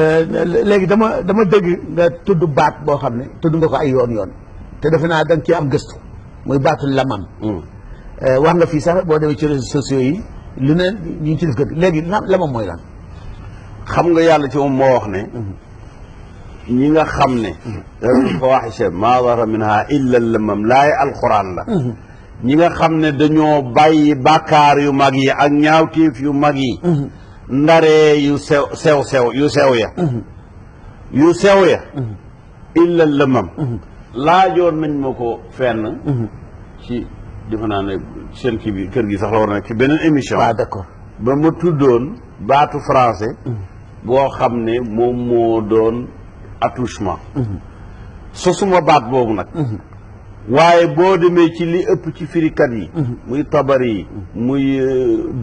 léegi dama dégg nga tudd baat boo xam ne tudd nga ko ay yoon te defe naa da nga ci am gëstu muy baatu lamam. wax nga fii sax boo demee ci réseaux sociaux yi lu ne ñu ngi ci def gëstu léegi lamam mooy lan. xam nga yàlla ci moom moo wax ne ñi nga xam ne fawahisha maa zahara minha illa lamam laay alquran la ñi nga xam ne dañoo bàyyi bàkkaar yu mag yi ak ñaawteef yu mag yi ndaree yu sew ya illa lamam laajoon nañ ma ko fenn ci defe naa ne seen kii bi kër gi sax la war na ci beneen émission. waaw d'accord ba ma tuddoon baatu français boo xam ne moom moo doon attouchement sosuma baat boobu nag waaye boo demee ci li ëpp ci firikat yi muy tabari yi muy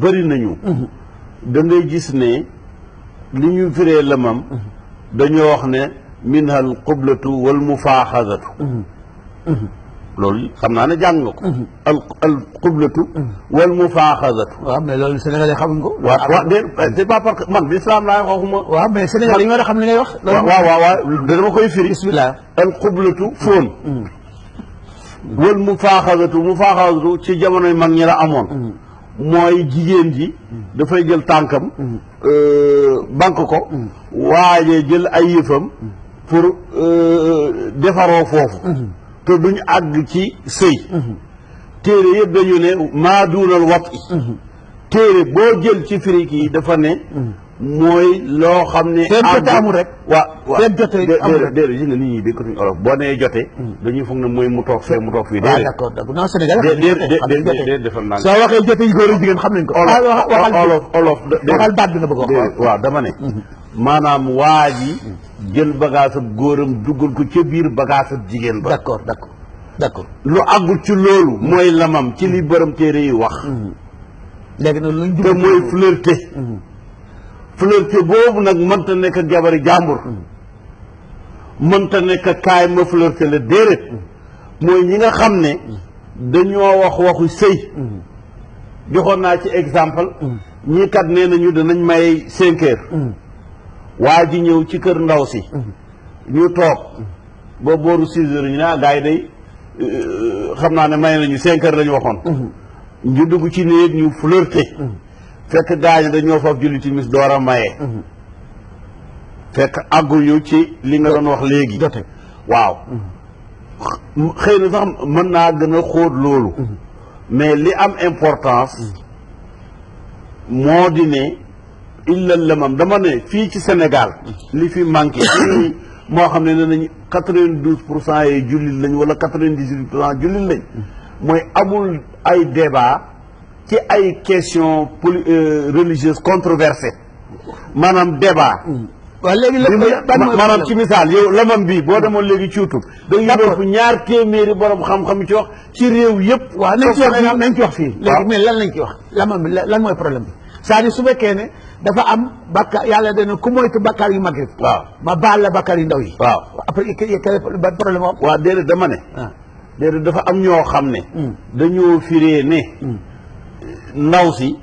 bëri nañu da ngay gis ne li ñu firee lamam dañoo wax ne minha al qublatu wal mufaaxadatu loolu xam naa ne jàng nga ko al qublatu wal mufaaxadatu waaw mais loolu Sénégal yi xamuñ ko. waaw c'est pas parce que man l'islam laa waxuma. waaw mais Sénégal yi nga xam li ngay wax. waaw dama koy firi. bismillah al qublatu fóon wal mufaaxadatu ci jamonoy mag ñi la amoon mooy jigéen ji dafay jël tànkam banque ko waaye jël ay yëfam pour defaroo foofu te duñ àgg ci sëy téere yëpp dañu ne maa duunal wat i téere boo jël ci firik yi dafa ne mooy loo xam ne amul rek waaw seen jote amul rek déedéet yi nga nit ñi dégg ko suñu olof boo nee jote dañuy foog ne mooy mu toog fee mu toog fii déedéet d'accord non Sénégal déedéet defal naa soo waxee jote yi góor ak jigéen xam nañ ko olof waxal baat bi nga bëgg a wax waaw dama ne maanaam waa ji jël bagaasab góoram duggal ko ca biir bagaasab jigéen ba d'accord lu àggul ci loolu mooy lamam ci li borom téere yi wax léegi nag luñ te mooy flirté boobu nag mënta nekk ak jabari jàmbur mënta nekk ak kaay ma flirté la déedéet mooy ñi nga xam ne dañoo wax waxu sëy joxoon naa ci exemple ñii kat nee nañu danañ may 5 heures waa ji ñëw ci kër ndaw si ñu toog ba booru 6 heures ñu ne gars yi day xam naa ne may nañu 5 heures la ñu waxoon ñu dugg ci néeg ñu flirté fekk gaañ dañoo faf julli timis door a maye fekk àgguñu ci li nga doon wax léegi jote waaw xëy na sax mën naa gën a xóot loolu mais li am importance moo di ne illa lamam dama ne fii ci Sénégal li fi manqué fii moo xam ne ne nañ 92% yi jullit lañ wala 98% jullit lañ mooy amul ay débat ci ay question religieuse controversée maanaam débat waaw léegi maanaam ci misaal yow lamam bi boo demoon léegi ci YouTube dañuy doon fu 200 téeméeri borom xam-xam ci wax ci réew yëpp waaw nañ ci wax fii léegi mais lan lañ ci wax lamam bi lan mooy problème bi c'est-à-dire su fekkee ne dafa am bakkaar yàlla dana ku moytu bakkaar yu mag yi waaw ma baal la bakkaar yu ndaw yi waaw après ban problème am waaw déedéet dama ne déedéet dafa am ñoo xam ne dañoo firee ne ndaw si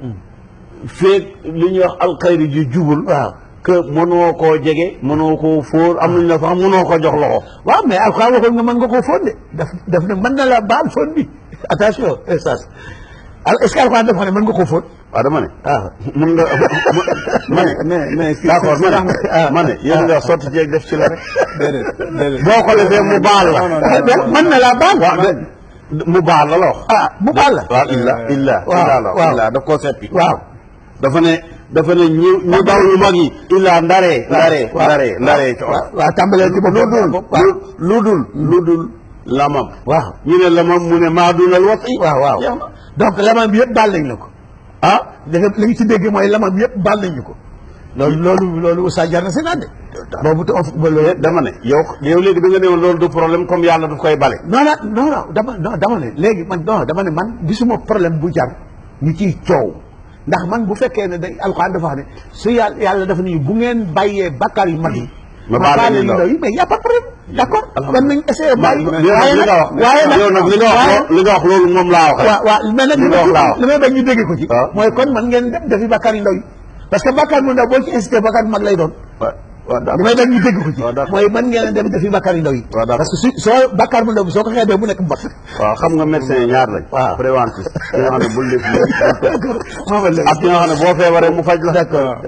feeg li ñuy wax alxayri ji jubul waaw que mënoo koo jege mënoo koo fóor am nañ la sax mënoo ko jox loxo waaw mais alxuraan waxoon nga mën nga koo fóon de daf ne mën na la baal fóon bi attention sas est-ce que alxuraan dafa ne mën nga koo fóon waaw dama ne mën nga mais d'accord ma ne yéen nga sotti jeeg def ci la rek boo ko defee mu baal la mën na laa baal mu baal la wax mu baal la waaw illa daf koo seppi waaw dafa ne ñu daw yu mag yi illa ndaree waaw tàmbalee ci bopp lu dul lamam waaw ñu ne lamam mu ne maa dunal wat i waaw donc lamam bi yëpp baal nañ la ko li nga ci dégg mooy lamam bi yëpp baal nañ ñu ko loolu sa jar na si naan de boobu te loolu dama ne yow léegi da nga ne woon loolu du problème comme yàlla daf koy bale non dama ne léegi dama ne man gisuma problème bu jar ñu ciy coow ndax man bu fekkee ne day alxuraan dafa wax ne su yàlla dafa ni bu ngeen bàyyee bakkaar yu mag yi ma baale yu ndaw yi mais y a pas de problème d'accord man nañ essayé bàyyi waaye nag yow nag li nga wax loolu moom laa wax waaw mais nag li may bañ ñu dégg ko ci mooy kon man ngeen dem defi bakkaar yu ndaw yi parce que bakkaar bu ndaw boo ci incité bakkaar bu mag lay doon li may bañ ñu dégg ko ci waaw, d'accord. mooy mën ngeen a dem defi bàkkaar yu ndaw yi waaw, d'accord. parce que soo bàkkaar bu ndaw bi soo ko xeebee mu nekk mbot waaw xam nga médecin yi ñaar lañ. waaw. préventif ki nga xam ne bul def lii. d'accord ak ki nga xam ne boo feebaree mu faj la. d'accord